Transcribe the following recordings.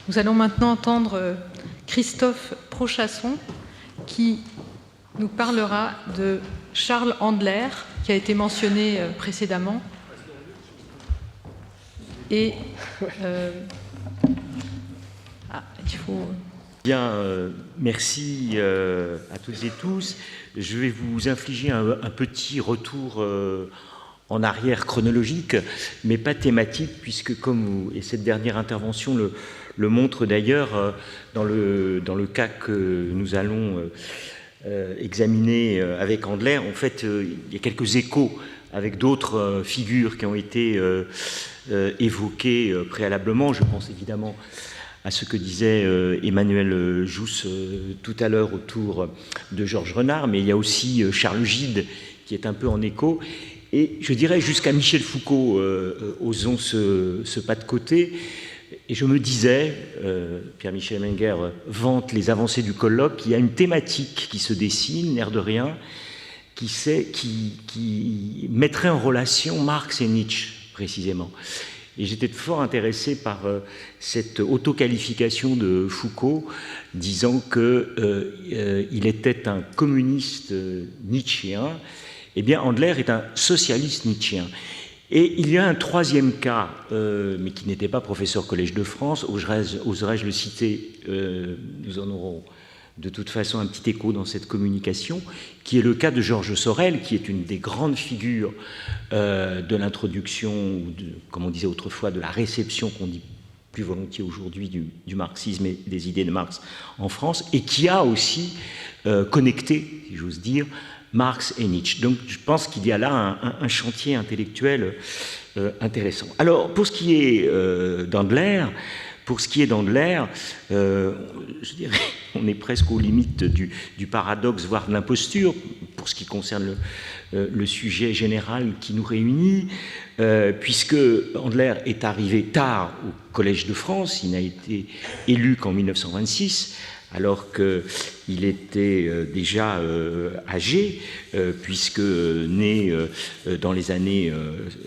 Nous allons maintenant entendre Christophe Prochasson qui nous parlera de Charles Andler, qui a été mentionné précédemment. Et il faut... Bien, merci à toutes et tous. Je vais vous infliger un petit retour en arrière chronologique, mais pas thématique, puisque et cette dernière intervention le montre d'ailleurs, dans le cas que nous allons examiner avec Andler, en fait, il y a quelques échos avec d'autres figures qui ont été évoquées préalablement. Je pense évidemment à ce que disait Emmanuel Jousse tout à l'heure autour de Georges Renard, mais il y a aussi Charles Gide qui est un peu en écho, et je dirais jusqu'à Michel Foucault, osons ce pas de côté. Et je me disais, Pierre-Michel Menger vante les avancées du colloque, il y a une thématique qui se dessine, l'air de rien, qui mettrait en relation Marx et Nietzsche, précisément. Et j'étais fort intéressé par cette autoqualification de Foucault, disant qu'il était un communiste nietzschéen. Eh bien, Andler est un socialiste nietzschéen. Et il y a un troisième cas, mais qui n'était pas professeur Collège de France, oserais-je le citer, nous en aurons de toute façon un petit écho dans cette communication, qui est le cas de Georges Sorel, qui est une des grandes figures de l'introduction, ou comme on disait autrefois, de la réception, qu'on dit plus volontiers aujourd'hui, du marxisme et des idées de Marx en France, et qui a aussi connecté, si j'ose dire, Marx et Nietzsche. Donc je pense qu'il y a là un chantier intellectuel intéressant. Alors pour ce qui est d'Andler, je dirais, on est presque aux limites du paradoxe, voire de l'imposture, pour ce qui concerne le sujet général qui nous réunit, puisque Andler est arrivé tard au Collège de France, il n'a été élu qu'en 1926, alors qu'il était déjà âgé, puisque né dans les années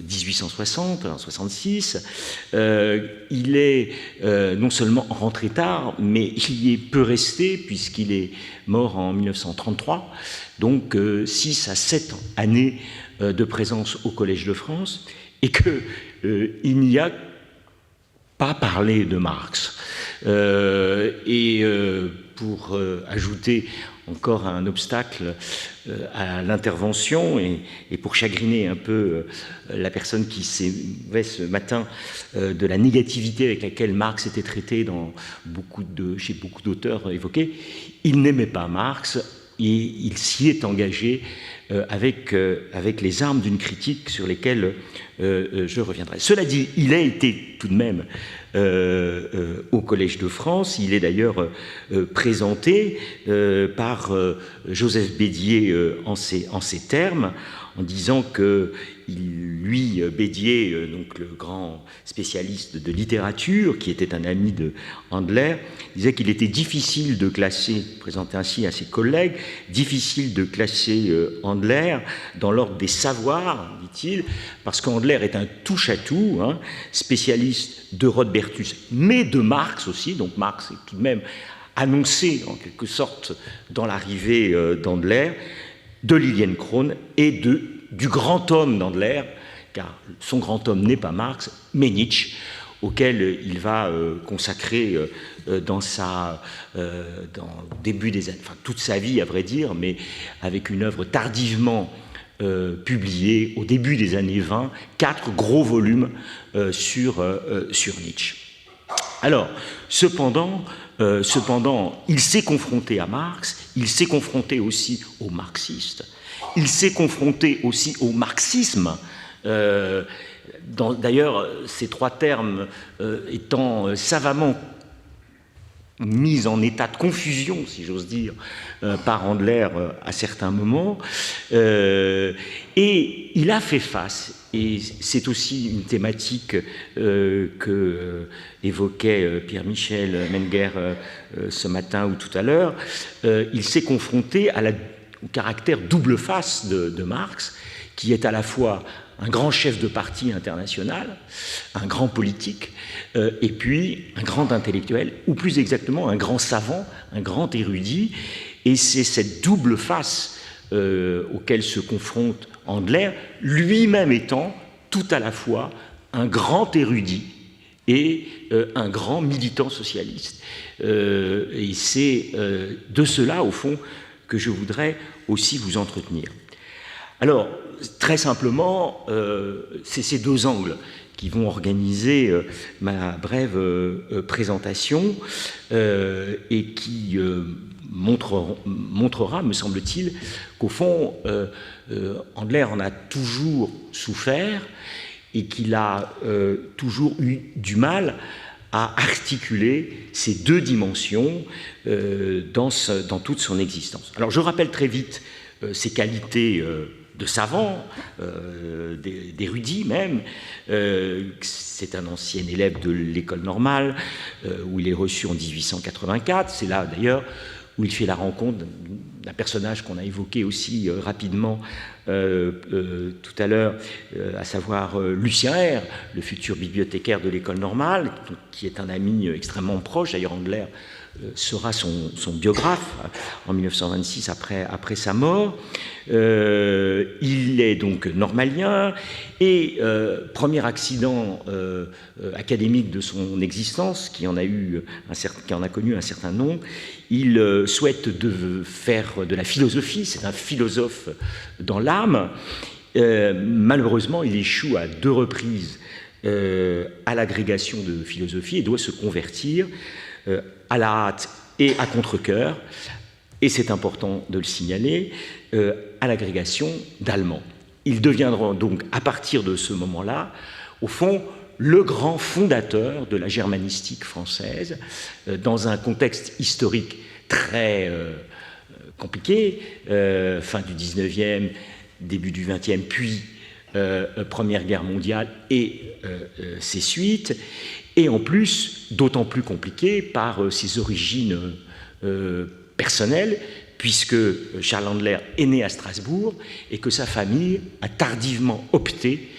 1860, 66, il est non seulement rentré tard, mais il y est peu resté, puisqu'il est mort en 1933, donc 6 à 7 années de présence au Collège de France, et qu'il n'y a pas parlé de Marx. Pour ajouter encore un obstacle à l'intervention et pour chagriner un peu la personne qui s'éveille ce matin de la négativité avec laquelle Marx était traité chez beaucoup d'auteurs évoqués, il n'aimait pas Marx et il s'y est engagé avec les armes d'une critique sur lesquelles je reviendrai. Cela dit, il a été tout de même au Collège de France. Il est d'ailleurs présenté par Joseph Bédier en ces termes, en disant que lui, Bédier, donc le grand spécialiste de littérature, qui était un ami de Andler, disait qu'il était difficile de classer, présenté ainsi à ses collègues, difficile de classer Andler dans l'ordre des savoirs, dit-il, parce qu'Andler est un touche-à-tout, spécialiste de Rodbertus, mais de Marx aussi, donc Marx est tout de même annoncé en quelque sorte dans l'arrivée d'Andler, de Liliane Krohn et du grand homme d'Andler, car son grand homme n'est pas Marx, mais Nietzsche, auquel il va consacrer dans début des années, enfin toute sa vie à vrai dire, mais avec une œuvre tardivement publiée au début des années 20, 4 gros volumes sur Nietzsche. Alors, cependant, il s'est confronté à Marx, il s'est confronté aussi aux marxistes, il s'est confronté aussi au marxisme, d'ailleurs ces trois termes étant savamment mis en état de confusion, si j'ose dire, par Andler à certains moments, et il a fait face, et c'est aussi une thématique que évoquait Pierre-Michel Menger ce matin ou tout à l'heure, il s'est confronté au caractère double face de Marx, qui est à la fois un grand chef de parti international, un grand politique, et puis un grand intellectuel, ou plus exactement un grand savant, un grand érudit. Et c'est cette double face auquel se confronte Andler, lui-même étant tout à la fois un grand érudit et un grand militant socialiste. Et c'est de cela, au fond, que je voudrais aussi vous entretenir. Alors, très simplement, c'est ces deux angles qui vont organiser ma brève présentation et qui montrera, me semble-t-il, qu'au fond, Andler en a toujours souffert et qu'il a toujours eu du mal à articuler ces deux dimensions dans toute son existence. Alors, je rappelle très vite ses qualités de savant, d'érudit même. C'est un ancien élève de l'école normale, où il est reçu en 1884. C'est là, d'ailleurs, où il fait la rencontre d'un personnage qu'on a évoqué aussi rapidement tout à l'heure, à savoir Lucien R., le futur bibliothécaire de l'école normale, qui est un ami extrêmement proche. D'ailleurs, Andler sera son biographe en 1926 après sa mort. Il est donc normalien et premier accident académique de son existence, qui en a connu un certain nombre, il souhaite faire de la philosophie. C'est un philosophe dans l'âme. Malheureusement, il échoue à 2 reprises à l'agrégation de philosophie et doit se convertir à la hâte et à contre-cœur, et c'est important de le signaler, à l'agrégation d'allemand. Il deviendra donc, à partir de ce moment-là, au fond, le grand fondateur de la germanistique française, dans un contexte historique très compliqué, fin du 19e, début du 20e, puis Première Guerre mondiale et ses suites, et en plus, d'autant plus compliqué par ses origines personnelles, puisque Charles Andler est né à Strasbourg et que sa famille a tardivement opté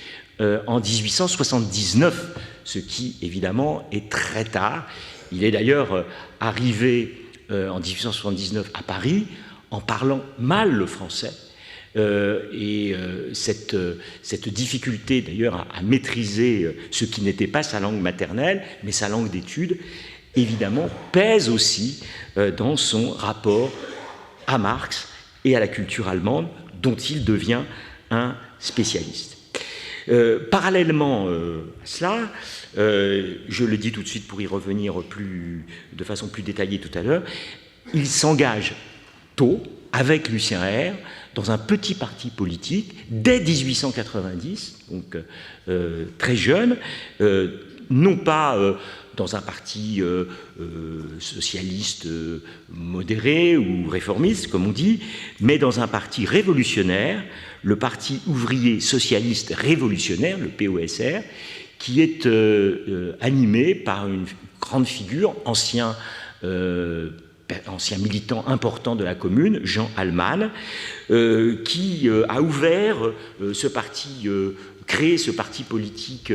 en 1879, ce qui évidemment est très tard. Il est d'ailleurs arrivé en 1879 à Paris en parlant mal le français. Et cette difficulté d'ailleurs à maîtriser ce qui n'était pas sa langue maternelle, mais sa langue d'étude, évidemment, pèse aussi dans son rapport à Marx et à la culture allemande, dont il devient un spécialiste. Parallèlement à cela, je le dis tout de suite pour y revenir de façon plus détaillée tout à l'heure, il s'engage tôt, avec Lucien R., dans un petit parti politique, dès 1890, donc très jeune, non pas dans un parti socialiste modéré ou réformiste, comme on dit, mais dans un parti révolutionnaire, le Parti ouvrier socialiste révolutionnaire, le POSR, qui est animé par une grande figure, ancien militant important de la Commune, Jean Allemann, qui a ouvert ce parti, créé ce parti politique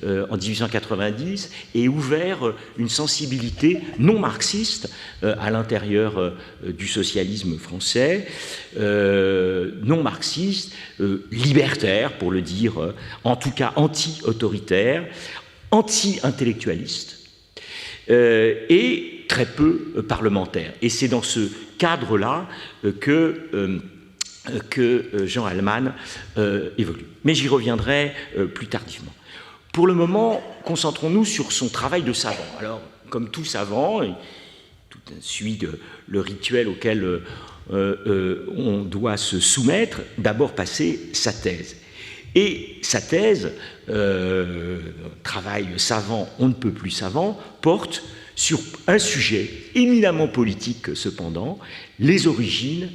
en 1890 et ouvert une sensibilité non marxiste à l'intérieur du socialisme français, non marxiste, libertaire pour le dire, en tout cas anti-autoritaire, anti-intellectualiste, et très peu parlementaire. Et c'est dans ce cadre-là que Jean Allemann évolue. Mais j'y reviendrai plus tardivement. Pour le moment, concentrons-nous sur son travail de savant. Alors, comme tout savant, tout suit le rituel auquel on doit se soumettre, d'abord passer sa thèse. Et sa thèse, travail savant, on ne peut plus savant, porte sur un sujet éminemment politique cependant, les origines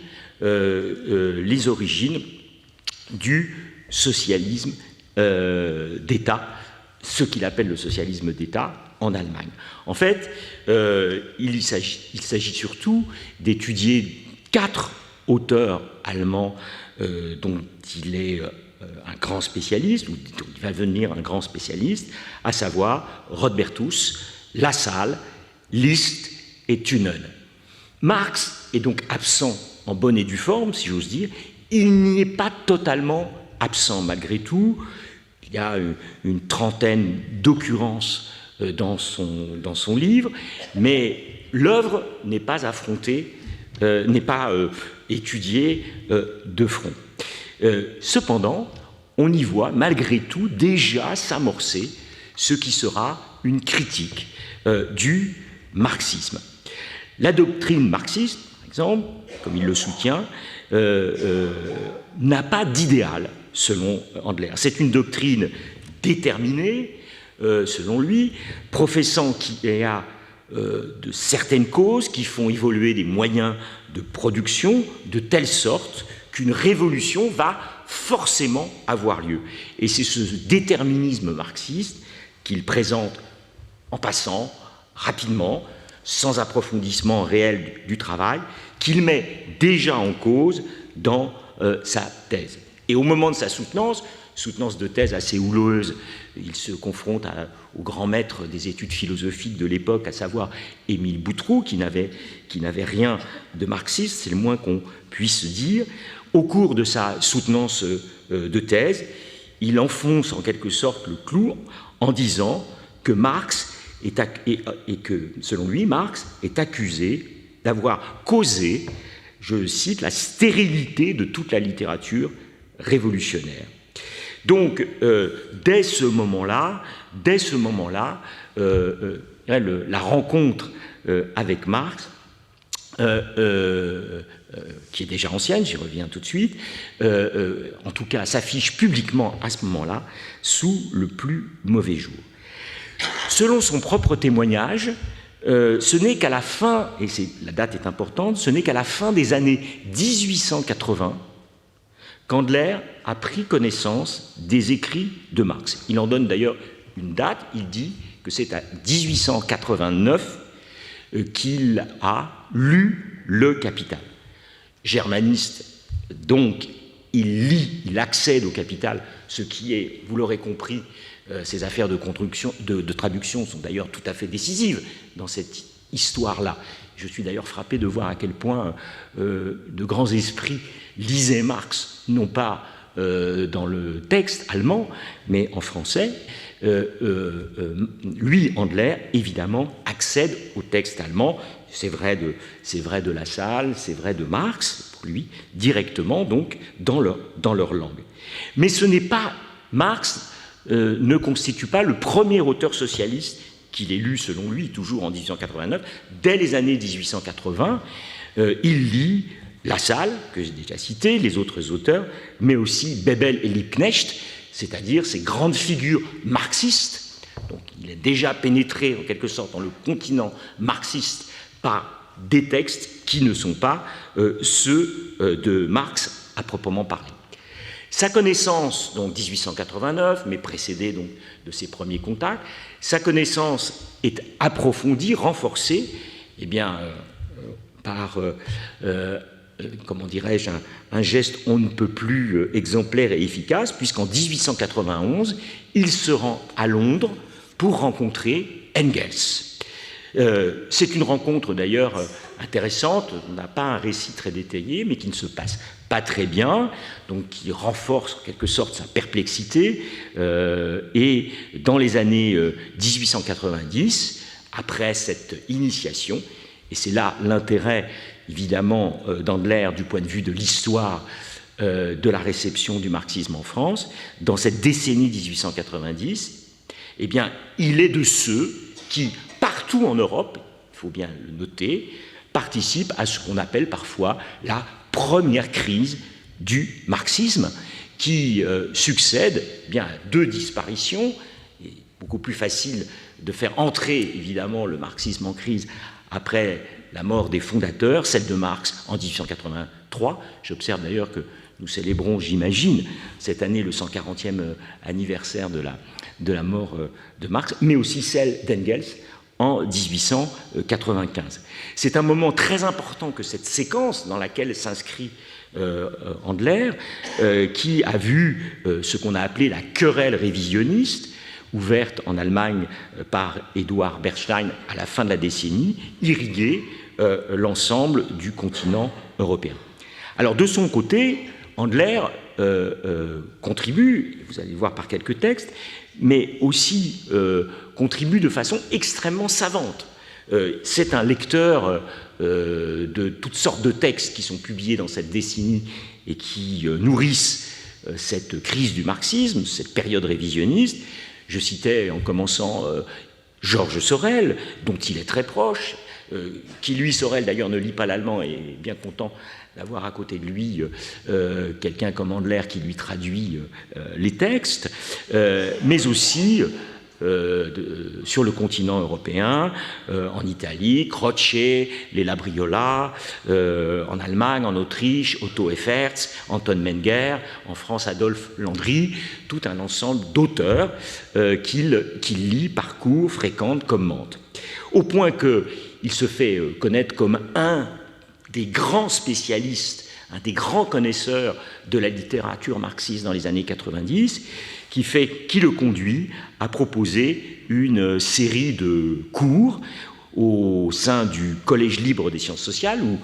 du socialisme d'État, ce qu'il appelle le socialisme d'État en Allemagne. En fait, il s'agit surtout d'étudier 4 auteurs allemands dont il est un grand spécialiste, ou il va devenir un grand spécialiste, à savoir Rodbertus, Lassalle, List et Thunel. Marx est donc absent en bonne et due forme, si j'ose dire. Il n'y est pas totalement absent malgré tout. Il y a une trentaine d'occurrences dans son livre, mais l'œuvre n'est pas affrontée, n'est pas étudiée de front. Cependant, on y voit malgré tout déjà s'amorcer ce qui sera une critique du marxisme. La doctrine marxiste, par exemple, comme il le soutient, n'a pas d'idéal, selon Andler. C'est une doctrine déterminée, selon lui, professant qu'il y a de certaines causes qui font évoluer des moyens de production de telle sorte qu'une révolution va forcément avoir lieu. Et c'est ce déterminisme marxiste qu'il présente en passant, rapidement, sans approfondissement réel du travail, qu'il met déjà en cause dans sa thèse. Et au moment de sa soutenance de thèse assez houleuse, il se confronte au grand maître des études philosophiques de l'époque, à savoir Émile Boutroux, qui n'avait rien de marxiste, c'est le moins qu'on puisse dire. Au cours de sa soutenance de thèse, il enfonce en quelque sorte le clou en disant que Marx et que, selon lui, Marx est accusé d'avoir causé, je cite, la stérilité de toute la littérature révolutionnaire. Donc, dès ce moment-là, la rencontre avec Marx, qui est déjà ancienne, j'y reviens tout de suite, en tout cas s'affiche publiquement à ce moment-là sous le plus mauvais jour. Selon son propre témoignage, ce n'est qu'à la fin, et la date est importante, ce n'est qu'à la fin des années 1880 qu'Andler a pris connaissance des écrits de Marx. Il en donne d'ailleurs une date, il dit que c'est à 1889 qu'il a lu le Capital. Germaniste, donc, il accède au Capital, ce qui est, vous l'aurez compris, ces affaires de traduction sont d'ailleurs tout à fait décisives dans cette histoire-là. Je suis d'ailleurs frappé de voir à quel point de grands esprits lisaient Marx, non pas dans le texte allemand, mais en français. Lui, Andler, évidemment, accède au texte allemand. C'est vrai de Lassalle, c'est vrai de Marx, pour lui, directement, donc, dans leur langue. Mais ce n'est pas... Marx ne constitue pas le premier auteur socialiste qu'il ait lu, selon lui, toujours en 1889. Dès les années 1880, il lit Lassalle, que j'ai déjà cité, les autres auteurs, mais aussi Bebel et Liebknecht, c'est-à-dire ces grandes figures marxistes. Donc il est déjà pénétré, en quelque sorte, dans le continent marxiste par des textes qui ne sont pas ceux de Marx à proprement parler. Sa connaissance, donc 1889, mais précédée donc de ses premiers contacts, sa connaissance est approfondie, renforcée, eh bien, par, comment dirais-je, un geste on ne peut plus exemplaire et efficace, puisqu'en 1891, il se rend à Londres pour rencontrer Engels. C'est une rencontre d'ailleurs intéressante, on n'a pas un récit très détaillé, mais qui ne se passe pas très bien, donc qui renforce en quelque sorte sa perplexité, et dans les années 1890, après cette initiation, et c'est là l'intérêt évidemment d'Andler du point de vue de l'histoire de la réception du marxisme en France, dans cette décennie 1890, eh bien, il est de ceux qui, partout en Europe, il faut bien le noter, participent à ce qu'on appelle parfois la première crise du marxisme, qui succède bien à deux disparitions. Il est beaucoup plus facile de faire entrer évidemment le marxisme en crise après la mort des fondateurs, celle de Marx en 1883. J'observe d'ailleurs que nous célébrons, j'imagine, cette année le 140e anniversaire de la mort de Marx, mais aussi celle d'Engels en 1895. C'est un moment très important que cette séquence dans laquelle s'inscrit Handler, qui a vu ce qu'on a appelé la querelle révisionniste, ouverte en Allemagne par Eduard Bernstein à la fin de la décennie, irriguer l'ensemble du continent européen. Alors de son côté, Handler contribue, vous allez voir par quelques textes, mais aussi contribue de façon extrêmement savante. C'est un lecteur de toutes sortes de textes qui sont publiés dans cette décennie et qui nourrissent cette crise du marxisme, cette période révisionniste. Je citais en commençant Georges Sorel, dont il est très proche, qui lui, Sorel d'ailleurs ne lit pas l'allemand et est bien content d'avoir à côté de lui quelqu'un comme Handler qui lui traduit les textes, mais aussi sur le continent européen, en Italie, Croce, les Labriola, en Allemagne, en Autriche, Otto Effertz, Anton Menger, en France, Adolphe Landry, tout un ensemble d'auteurs qu'il lit, parcourt, fréquente, commente. Au point qu'il se fait connaître comme un des grands spécialistes, un des grands connaisseurs de la littérature marxiste dans les années 90, qui le conduit à proposer une série de cours au sein du Collège libre des sciences sociales, où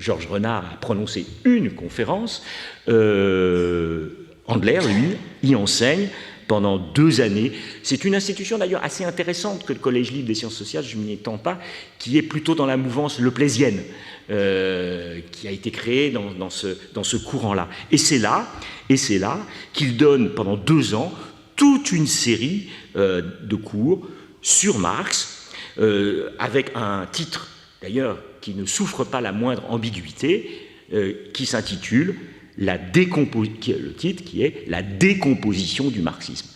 Georges Renard a prononcé une conférence. Handler, lui, y enseigne pendant 2 années. C'est une institution d'ailleurs assez intéressante que le Collège libre des sciences sociales, je ne m'y étends pas, qui est plutôt dans la mouvance leplésienne, qui a été créée dans ce courant-là. Et c'est là qu'il donne pendant 2 ans toute une série de cours sur Marx, avec un titre d'ailleurs qui ne souffre pas la moindre ambiguïté, qui s'intitule le titre qui est « La décomposition du marxisme ».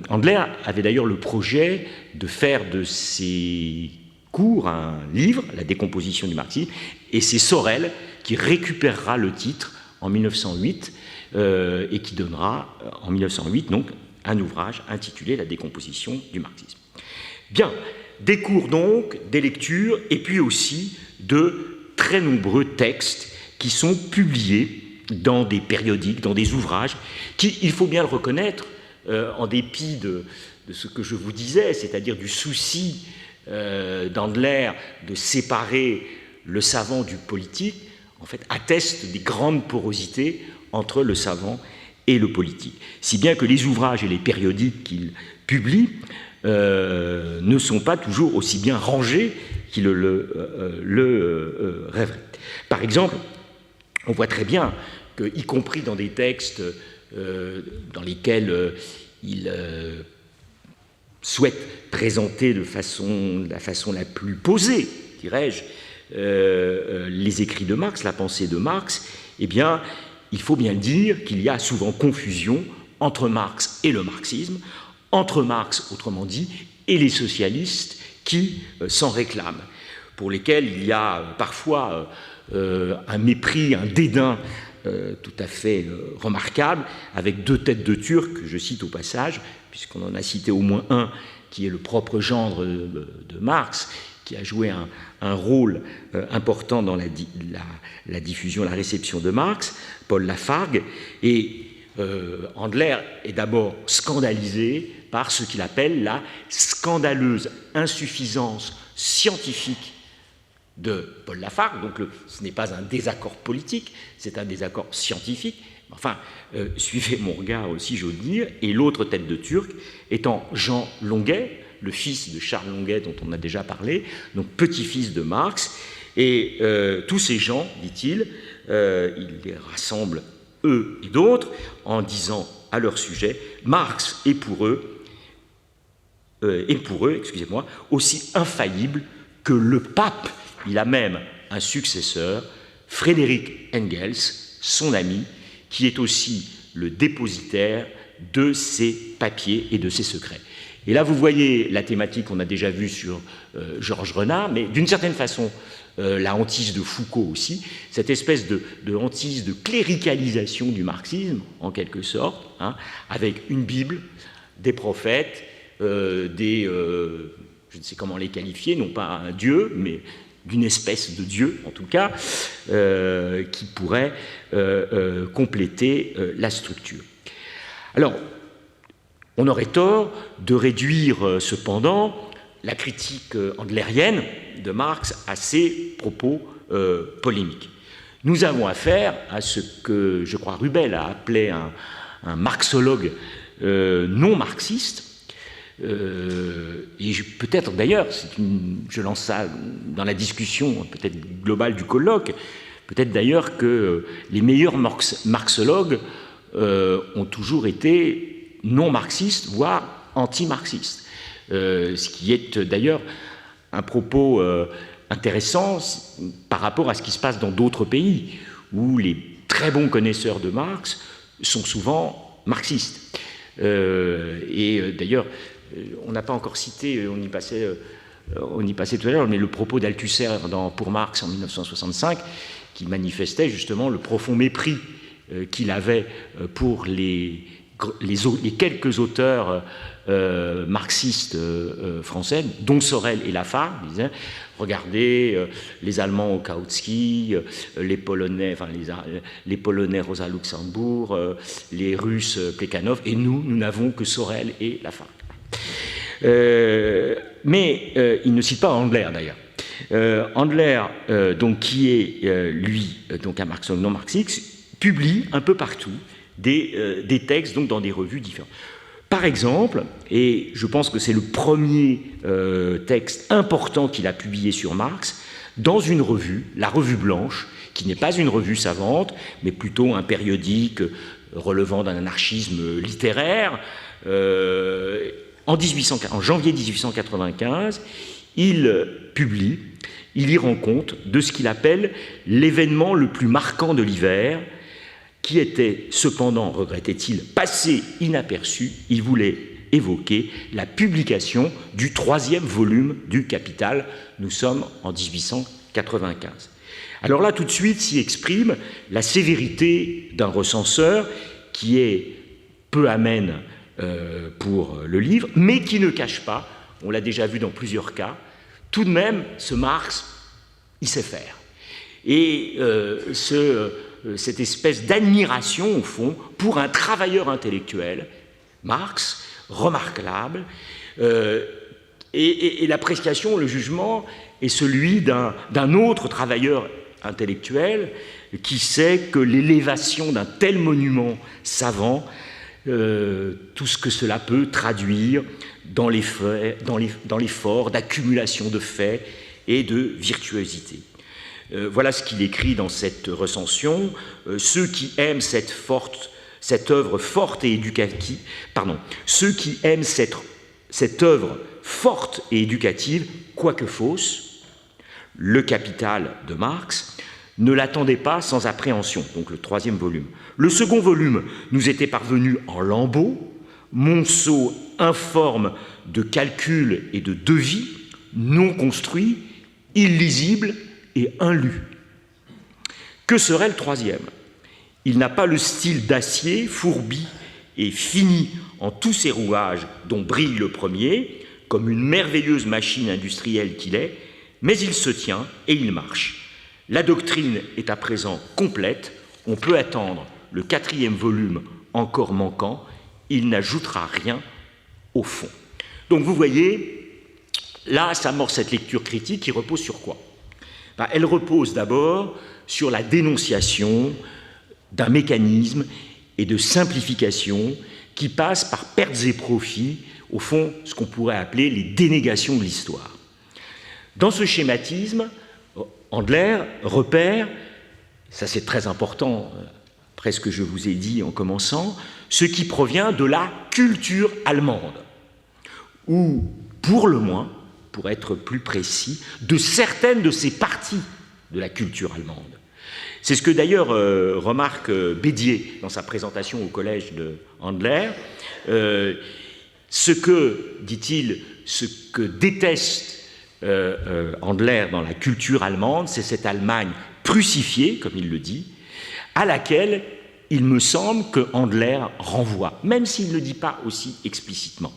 Handler avait d'ailleurs le projet de faire de ses cours un livre, La décomposition du marxisme, et c'est Sorel qui récupérera le titre en 1908 et qui donnera en 1908 donc un ouvrage intitulé La décomposition du marxisme. Bien, des cours donc, des lectures, et puis aussi de très nombreux textes qui sont publiés dans des périodiques, dans des ouvrages, qui, il faut bien le reconnaître, en dépit de ce que je vous disais, c'est-à-dire du souci d'Handler de séparer le savant du politique, en fait, attestent des grandes porosités entre le savant et le politique. Si bien que les ouvrages et les périodiques qu'il publie ne sont pas toujours aussi bien rangés qu'il le rêverait. Par exemple, on voit très bien que, y compris dans des textes dans lesquels il souhaite présenter de la façon la plus posée, dirais-je, les écrits de Marx, la pensée de Marx, eh bien, il faut bien dire qu'il y a souvent confusion entre Marx et le marxisme, entre Marx, autrement dit, et les socialistes qui s'en réclament, pour lesquels il y a parfois un mépris, un dédain tout à fait remarquable, avec 2 têtes de Turc, que je cite au passage, puisqu'on en a cité au moins un, qui est le propre gendre de Marx, qui a joué un rôle important dans la diffusion, la réception de Marx, Paul Lafargue. Et Handler est d'abord scandalisé par ce qu'il appelle la scandaleuse insuffisance scientifique de Paul Lafargue. Donc ce n'est pas un désaccord politique, c'est un désaccord scientifique. Enfin, suivez mon regard aussi, j'ose dire. Et l'autre tête de Turc étant Jean Longuet, le fils de Charles Longuet dont on a déjà parlé, donc petit-fils de Marx. Et tous ces gens, dit-il, il les rassemble, eux et d'autres, en disant à leur sujet, Marx est pour eux, aussi infaillible que le pape. Il a même un successeur, Frédéric Engels, son ami, qui est aussi le dépositaire de ses papiers et de ses secrets. Et là, vous voyez la thématique qu'on a déjà vue sur Georges Renard, mais d'une certaine façon, la hantise de Foucault aussi, cette espèce de hantise de cléricalisation du marxisme, en quelque sorte, hein, avec une Bible, des prophètes, je ne sais comment les qualifier, non pas un dieu, mais d'une espèce de dieu, en tout cas, qui pourrait compléter la structure. Alors, on aurait tort de réduire cependant la critique andlérienne de Marx à ses propos polémiques. Nous avons affaire à ce que, je crois, Rubel a appelé un marxologue non marxiste, et peut-être d'ailleurs, je lance ça dans la discussion peut-être globale du colloque, peut-être d'ailleurs que les meilleurs marxologues ont toujours été non marxistes, voire anti-marxistes. Ce qui est d'ailleurs un propos intéressant par rapport à ce qui se passe dans d'autres pays, où les très bons connaisseurs de Marx sont souvent marxistes. Et d'ailleurs, on n'a pas encore cité, on y passait tout à l'heure, mais le propos d'Althusser pour Marx en 1965, qui manifestait justement le profond mépris qu'il avait pour les quelques auteurs marxistes français, dont Sorel et Lafargue. Il disait, regardez les Allemands Kautsky, les Polonais Rosa Luxembourg, les Russes Plekhanov, et nous n'avons que Sorel et Lafargue. Mais il ne cite pas Andler d'ailleurs. Andler, donc, qui est lui donc un marxologue non marxiste, publie un peu partout des textes donc dans des revues différentes. Par exemple, et je pense que c'est le premier texte important qu'il a publié sur Marx, dans une revue, la Revue Blanche, qui n'est pas une revue savante, mais plutôt un périodique relevant d'un anarchisme littéraire. En janvier 1895, il y rend compte de ce qu'il appelle l'événement le plus marquant de l'hiver, qui était cependant, regrettait-il, passé inaperçu. Il voulait évoquer la publication du 3e volume du Capital. Nous sommes en 1895. Alors là, tout de suite, s'y exprime la sévérité d'un recenseur qui est peu amène pour le livre, mais qui ne cache pas, on l'a déjà vu dans plusieurs cas, tout de même, ce Marx, il sait faire. Et cette espèce d'admiration, au fond, pour un travailleur intellectuel, Marx, remarquable, et l'appréciation, le jugement est celui d'un autre travailleur intellectuel qui sait que l'élévation d'un tel monument savant, tout ce que cela peut traduire dans l'effort d'accumulation de faits et de virtuosité. Voilà ce qu'il écrit dans cette recension. Ceux qui aiment cette œuvre forte et éducative, ceux qui aiment cette œuvre forte et éducative, quoique fausse, le Capital de Marx, ne l'attendaient pas sans appréhension, donc le 3e volume. Le 2nd volume nous était parvenu en lambeaux, monceau informe de calculs et de devis, non construits, illisibles et inlus. Que serait le 3e? Il n'a pas le style d'acier, fourbi et fini en tous ses rouages dont brille le premier, comme une merveilleuse machine industrielle qu'il est, mais il se tient et il marche. La doctrine est à présent complète, on peut attendre le 4e volume encore manquant, il n'ajoutera rien au fond. Donc vous voyez, là s'amorce cette lecture critique qui repose sur quoi? Elle repose d'abord sur la dénonciation d'un mécanisme et de simplification qui passe par pertes et profits, au fond, ce qu'on pourrait appeler les dénégations de l'histoire. Dans ce schématisme, Andler repère, ça c'est très important, après ce que je vous ai dit en commençant, ce qui provient de la culture allemande, ou pour le moins, pour être plus précis, de certaines de ces parties de la culture allemande. C'est ce que d'ailleurs remarque Bédier dans sa présentation au collège de Andler. Ce que, dit-il, ce que déteste Andler dans la culture allemande, c'est cette Allemagne prussifiée, comme il le dit, à laquelle il me semble que Andler renvoie, même s'il ne le dit pas aussi explicitement.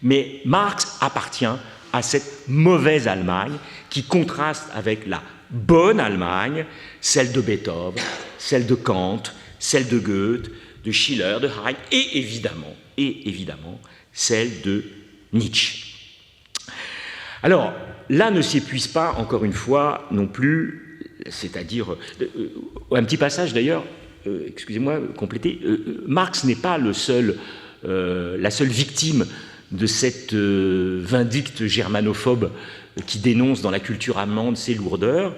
Mais Marx appartient à cette mauvaise Allemagne qui contraste avec la bonne Allemagne, celle de Beethoven, celle de Kant, celle de Goethe, de Schiller, de Heine, et évidemment, celle de Nietzsche. Alors, là ne s'épuise pas, encore une fois, non plus, c'est-à-dire, un petit passage d'ailleurs, excusez-moi, compléter, Marx n'est pas la seule victime de cette vindicte germanophobe qui dénonce dans la culture allemande ses lourdeurs.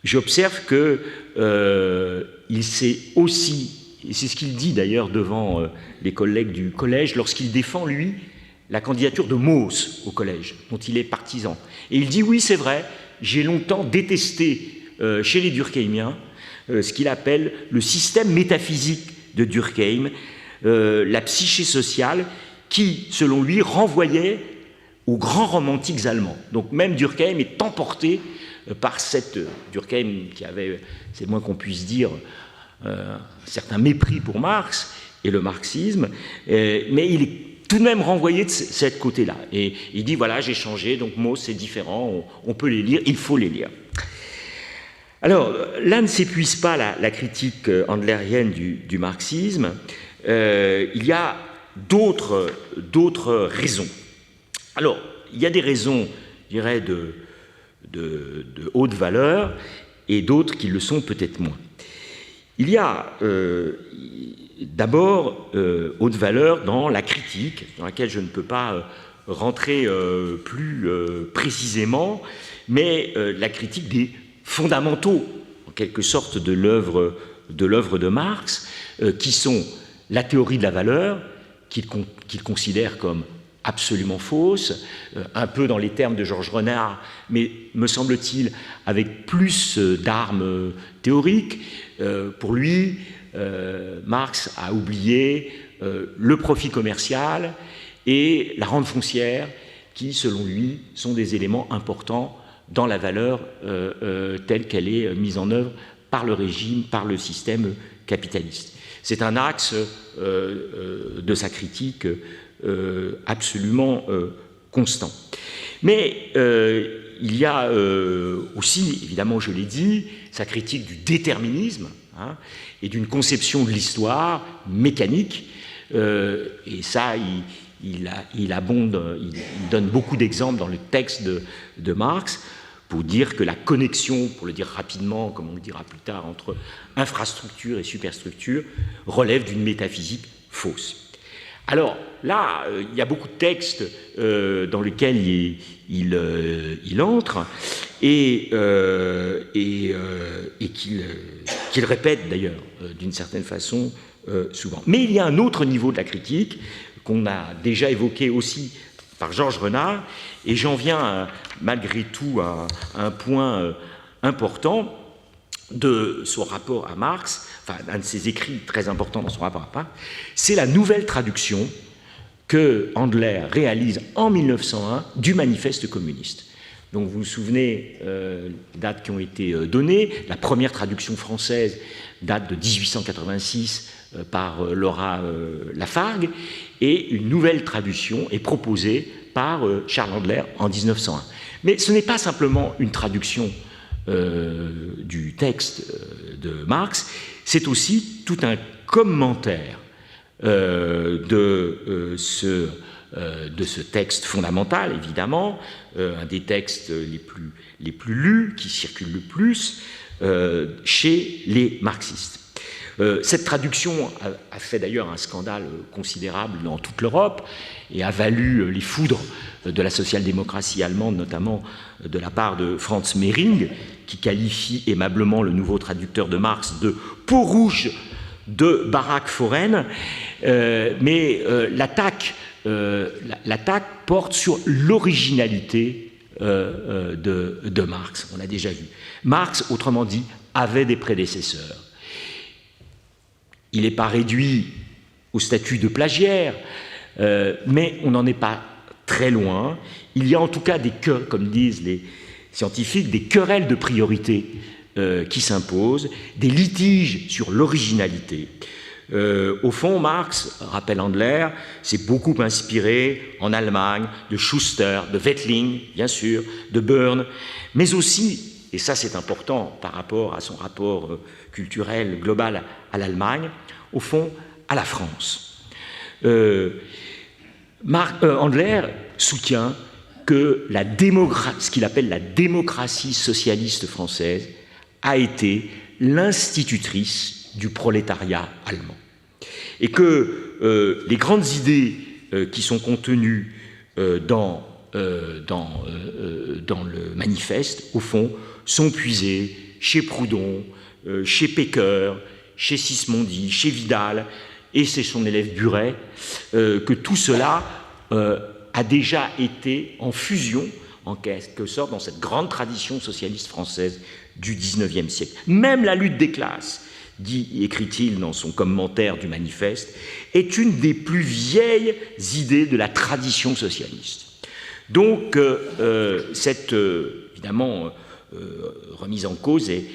J'observe qu'il s'est aussi, et c'est ce qu'il dit d'ailleurs devant les collègues du collège, lorsqu'il défend, lui, la candidature de Mauss au collège, dont il est partisan. Et il dit, oui, c'est vrai, j'ai longtemps détesté chez les Durkheimiens ce qu'il appelle le système métaphysique de Durkheim, la psyché sociale, qui, selon lui, renvoyait aux grands romantiques allemands. Donc même Durkheim est emporté par cette Durkheim qui avait, c'est le moins qu'on puisse dire, un certain mépris pour Marx et le marxisme, mais il est tout de même renvoyé de cette côté-là. Et il dit, voilà, j'ai changé, donc Mauss, c'est différent, on peut les lire, il faut les lire. Alors, là ne s'épuise pas la critique handlérienne du marxisme. Il y a d'autres raisons. Alors, il y a des raisons, je dirais, de haute valeur et d'autres qui le sont peut-être moins. Il y a d'abord haute valeur dans la critique, dans laquelle je ne peux pas rentrer plus précisément, mais la critique des fondamentaux, en quelque sorte, de l'œuvre de Marx, qui sont la théorie de la valeur, qu'il considère comme absolument fausse, un peu dans les termes de Georges Renard, mais me semble-t-il avec plus d'armes théoriques. Pour lui, Marx a oublié le profit commercial et la rente foncière, qui, selon lui, sont des éléments importants dans la valeur telle qu'elle est mise en œuvre par le régime, par le système capitaliste. C'est un axe de sa critique absolument constant. Mais il y a aussi, évidemment, je l'ai dit, sa critique du déterminisme et d'une conception de l'histoire mécanique. Et ça, il abonde, il donne beaucoup d'exemples dans le texte de Marx pour dire que la connexion, pour le dire rapidement, comme on le dira plus tard, entre infrastructure et superstructure relève d'une métaphysique fausse. Alors là, il y a beaucoup de textes dans lesquels il entre et qu'il répète d'ailleurs d'une certaine façon souvent. Mais il y a un autre niveau de la critique qu'on a déjà évoqué aussi par Georges Renard, et j'en viens malgré tout à un point important de son rapport à Marx, enfin un de ses écrits très importants dans son rapport à Marx, c'est la nouvelle traduction que Handler réalise en 1901 du Manifeste communiste. Donc vous vous souvenez des dates qui ont été données. La première traduction française date de 1886 par Laura Lafargue, et une nouvelle traduction est proposée par Charles Handler en 1901. Mais ce n'est pas simplement une traduction du texte de Marx, c'est aussi tout un commentaire de ce texte fondamental, évidemment, un des textes les plus lus, qui circule le plus chez les marxistes. Cette traduction a fait d'ailleurs un scandale considérable dans toute l'Europe et a valu les foudres de la social-démocratie allemande, notamment de la part de Franz Mehring, qui qualifie aimablement le nouveau traducteur de Marx de peau rouge de baraque foraine. Mais l'attaque porte sur l'originalité de Marx, on l'a déjà vu. Marx, autrement dit, avait des prédécesseurs. Il n'est pas réduit au statut de plagiaire, mais on n'en est pas très loin. Il y a en tout cas comme disent les scientifiques, des querelles de priorité qui s'imposent, des litiges sur l'originalité. Au fond, Marx, rappelle Handler, s'est beaucoup inspiré en Allemagne de Schuster, de Wettling, bien sûr, de Byrne, mais aussi, et ça c'est important par rapport à son rapport culturel global à l'Allemagne, au fond, à la France. Handler soutient que ce qu'il appelle la démocratie socialiste française a été l'institutrice du prolétariat allemand. Et que les grandes idées qui sont contenues dans le manifeste, au fond, sont puisées chez Proudhon, chez Pecqueur, chez Sismondi, chez Vidal et chez son élève Buret, que tout cela a déjà été en fusion, en quelque sorte, dans cette grande tradition socialiste française du XIXe siècle. Même la lutte des classes, écrit-il dans son commentaire du manifeste, est une des plus vieilles idées de la tradition socialiste. Donc, cette, évidemment, remise en cause est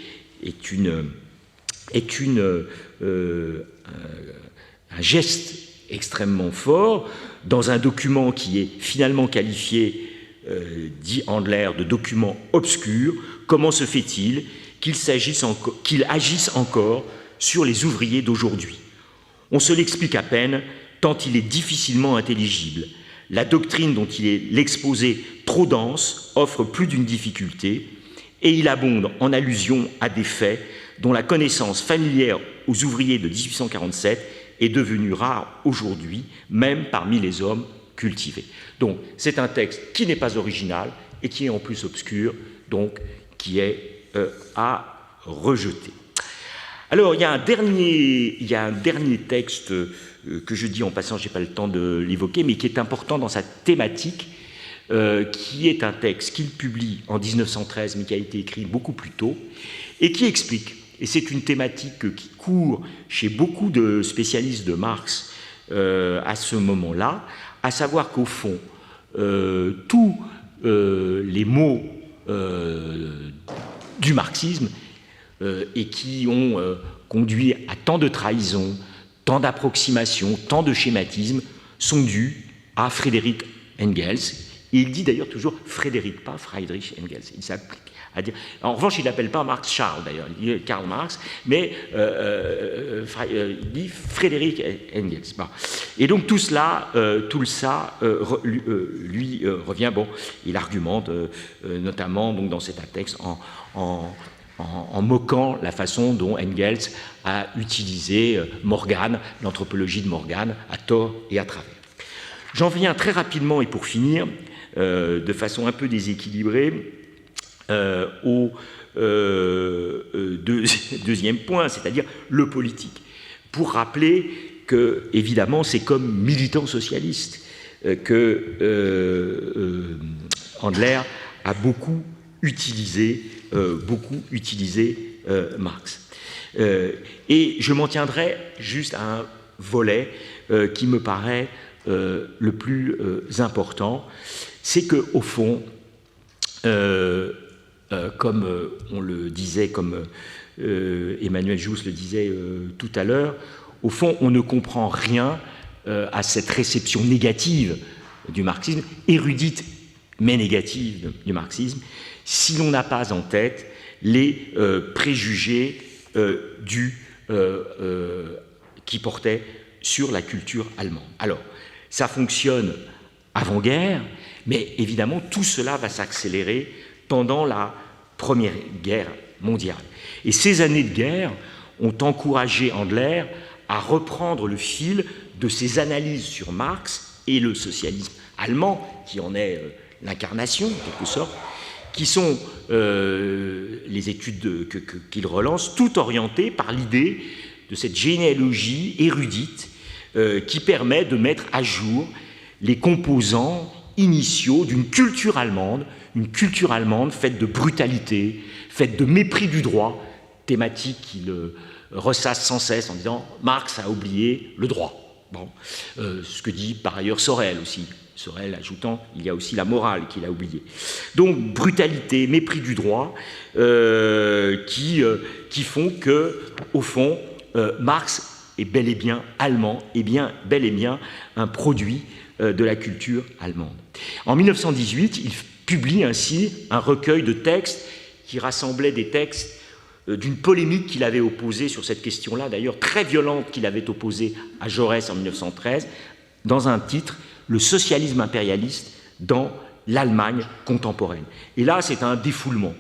un geste extrêmement fort dans un document qui est finalement qualifié, dit Handler, de document obscur. Comment se fait-il qu'il agisse encore sur les ouvriers d'aujourd'hui? On se l'explique à peine, tant il est difficilement intelligible. La doctrine dont il est l'exposé, trop dense, offre plus d'une difficulté, et il abonde en allusion à des faits dont la connaissance familière aux ouvriers de 1847 est devenue rare aujourd'hui, même parmi les hommes cultivés. Donc, c'est un texte qui n'est pas original et qui est en plus obscur, donc qui est à rejeter. Alors, il y a un dernier texte que je dis en passant, je n'ai pas le temps de l'évoquer, mais qui est important dans sa thématique, qui est un texte qu'il publie en 1913, mais qui a été écrit beaucoup plus tôt, et qui explique, et c'est une thématique qui court chez beaucoup de spécialistes de Marx à ce moment-là, à savoir qu'au fond, tous les mots du marxisme et qui ont conduit à tant de trahisons, tant d'approximations, tant de schématismes, sont dus à Friedrich Engels. Et il dit d'ailleurs toujours Frédéric, pas Friedrich Engels. Il s'applique à dire. En revanche, il n'appelle pas Marx Charles d'ailleurs, il dit Karl Marx, mais il dit Frédéric Engels. Bon. Et donc tout ça lui revient. Bon, il argumente notamment donc, dans cet texte en moquant la façon dont Engels a utilisé Morgan, l'anthropologie de Morgan, à tort et à travers. J'en viens très rapidement, et pour finir, de façon un peu déséquilibrée, au deuxième point, c'est-à-dire le politique. Pour rappeler que, évidemment, c'est comme militant socialiste que Handler a beaucoup utilisé Marx. Et je m'en tiendrai juste à un volet qui me paraît le plus important, c'est qu'au fond, comme on le disait, comme Emmanuel Jousse le disait tout à l'heure, au fond, on ne comprend rien à cette réception négative du marxisme, érudite mais négative du marxisme, si l'on n'a pas en tête les préjugés qui portaient sur la culture allemande. Alors, ça fonctionne avant-guerre, mais évidemment, tout cela va s'accélérer pendant la Première Guerre mondiale. Et ces années de guerre ont encouragé Handler à reprendre le fil de ses analyses sur Marx et le socialisme allemand, qui en est l'incarnation, en quelque sorte, qui sont les études qu'il relance, tout orientées par l'idée de cette généalogie érudite qui permet de mettre à jour les composants initiaux d'une culture allemande, une culture allemande faite de brutalité, faite de mépris du droit, thématique qu'il ressasse sans cesse en disant « Marx a oublié le droit ». Bon. Ce que dit par ailleurs Sorel aussi. Sorel ajoutant « il y a aussi la morale qu'il a oubliée ». Donc brutalité, mépris du droit qui font que, au fond, Marx est bel et bien allemand, et bien bel et bien un produit de la culture allemande. En 1918, il publie ainsi un recueil de textes qui rassemblait des textes d'une polémique qu'il avait opposée sur cette question-là, d'ailleurs très violente qu'il avait opposée à Jaurès en 1913, dans un titre, « Le socialisme impérialiste dans l'Allemagne contemporaine ». Et là, c'est un défoulement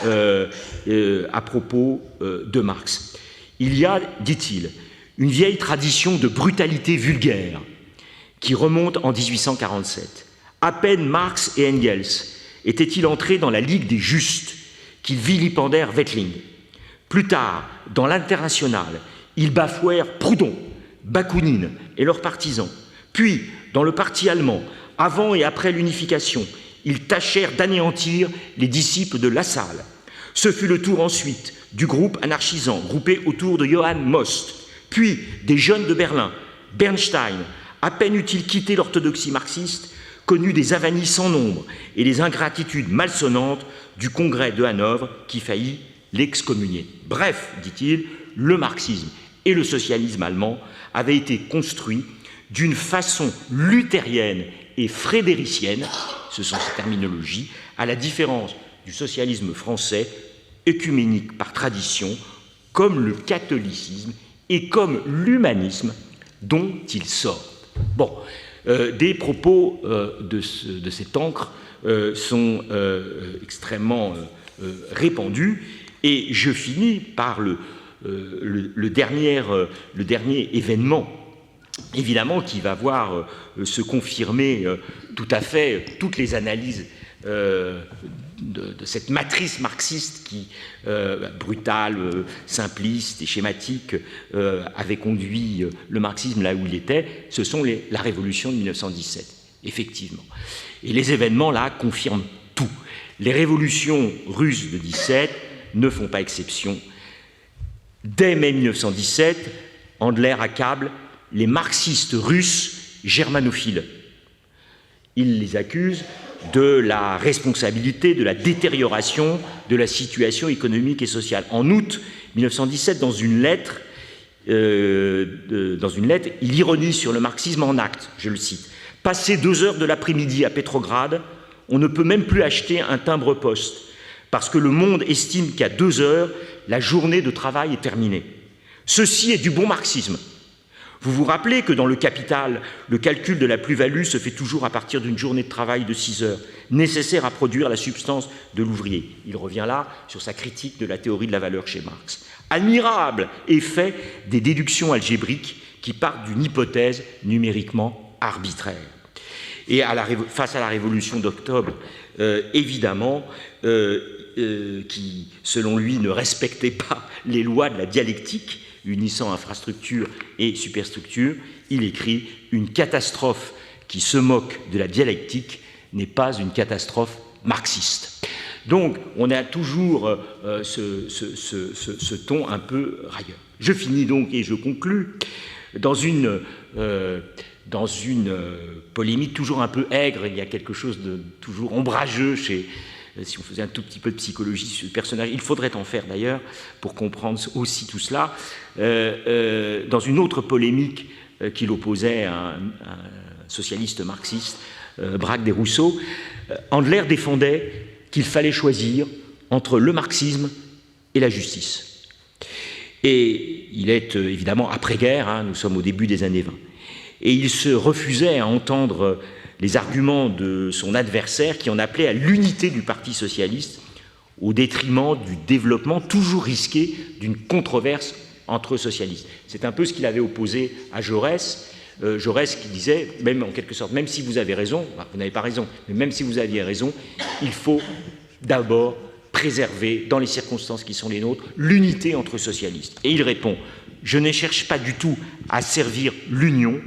à propos de Marx. Il y a, dit-il, une vieille tradition de brutalité vulgaire qui remonte en 1847. À peine Marx et Engels étaient-ils entrés dans la Ligue des Justes qu'ils vilipendèrent Wettling. Plus tard, dans l'Internationale, ils bafouèrent Proudhon, Bakounine et leurs partisans. Puis, dans le parti allemand, avant et après l'unification, ils tâchèrent d'anéantir les disciples de Lassalle. Ce fut le tour ensuite du groupe anarchisant, groupé autour de Johann Most, puis des jeunes de Berlin, Bernstein, à peine eut-il quitté l'orthodoxie marxiste, connu des avanies sans nombre et des ingratitudes malsonnantes du congrès de Hanovre qui faillit l'excommunier. Bref, dit-il, le marxisme et le socialisme allemand avaient été construits d'une façon luthérienne et frédéricienne, ce sont ces terminologies, à la différence du socialisme français, œcuménique par tradition, comme le catholicisme et comme l'humanisme dont il sort. Bon, des propos de cette encre sont extrêmement répandus, et je finis par le dernier événement, évidemment, qui va voir se confirmer tout à fait toutes les analyses de cette matrice marxiste qui, brutale, simpliste et schématique, avait conduit le marxisme là où il était. Ce sont la révolution de 1917, effectivement. Et les événements là confirment tout. Les révolutions russes de 17 ne font pas exception. Dès mai 1917, Andler accable les marxistes russes germanophiles. Il les accuse de la responsabilité, de la détérioration de la situation économique et sociale. En août 1917, dans une lettre, il ironise sur le marxisme en actes, je le cite. « Passé 2 heures de l'après-midi à Pétrograd, on ne peut même plus acheter un timbre-poste, parce que le monde estime qu'à 2 heures, la journée de travail est terminée. Ceci est du bon marxisme. Vous vous rappelez que dans le Capital, le calcul de la plus-value se fait toujours à partir d'une journée de travail de 6 heures, nécessaire à produire la substance de l'ouvrier. » Il revient là sur sa critique de la théorie de la valeur chez Marx. Admirable effet des déductions algébriques qui partent d'une hypothèse numériquement arbitraire. Et face à la révolution d'octobre, évidemment, qui, selon lui, ne respectait pas les lois de la dialectique, unissant infrastructure et superstructure, il écrit « Une catastrophe qui se moque de la dialectique n'est pas une catastrophe marxiste ». Donc, on a toujours ce ton un peu railleur. Je finis donc et je conclus dans une polémique toujours un peu aigre. Il y a quelque chose de toujours ombrageux chez... Si on faisait un tout petit peu de psychologie sur le personnage, il faudrait en faire d'ailleurs pour comprendre aussi tout cela, dans une autre polémique qu'il opposait à un socialiste marxiste, Braque des Rousseaux, Andler défendait qu'il fallait choisir entre le marxisme et la justice. Et il est évidemment après-guerre, hein, nous sommes au début des années 20, et il se refusait à entendre les arguments de son adversaire qui en appelait à l'unité du Parti socialiste au détriment du développement toujours risqué d'une controverse entre socialistes. C'est un peu ce qu'il avait opposé à Jaurès. Jaurès qui disait, même en quelque sorte, même si vous avez raison, bah, vous n'avez pas raison, mais même si vous aviez raison, il faut d'abord préserver, dans les circonstances qui sont les nôtres, l'unité entre socialistes. Et il répond, je ne cherche pas du tout à servir l'union,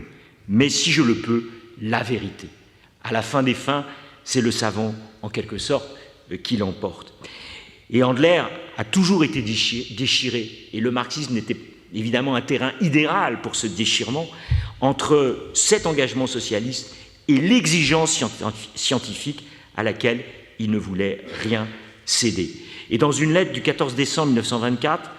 mais si je le peux, la vérité. À la fin des fins, c'est le savant, en quelque sorte, qui l'emporte. Et Andler a toujours été déchiré, et le marxisme était évidemment un terrain idéal pour ce déchirement, entre cet engagement socialiste et l'exigence scientifique à laquelle il ne voulait rien céder. Et dans une lettre du 14 décembre 1924,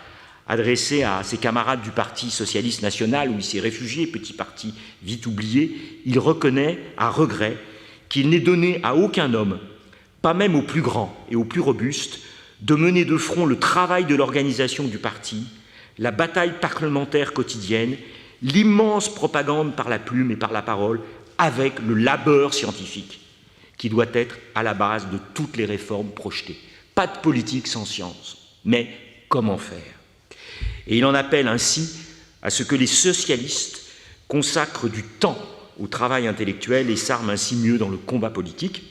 adressé à ses camarades du Parti socialiste national, où il s'est réfugié, petit parti vite oublié, il reconnaît, à regret, qu'il n'est donné à aucun homme, pas même au plus grand et au plus robuste, de mener de front le travail de l'organisation du parti, la bataille parlementaire quotidienne, l'immense propagande par la plume et par la parole, avec le labeur scientifique, qui doit être à la base de toutes les réformes projetées. Pas de politique sans science, mais comment faire? Et il en appelle ainsi à ce que les socialistes consacrent du temps au travail intellectuel et s'arment ainsi mieux dans le combat politique.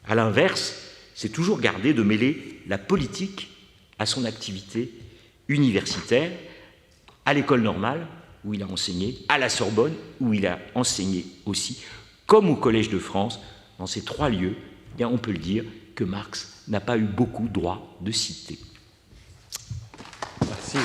À l'inverse, c'est toujours garder de mêler la politique à son activité universitaire, à l'école normale, où il a enseigné, à la Sorbonne, où il a enseigné aussi, comme au Collège de France. Dans ces 3 lieux, eh bien, on peut le dire que Marx n'a pas eu beaucoup droit de citer. Merci.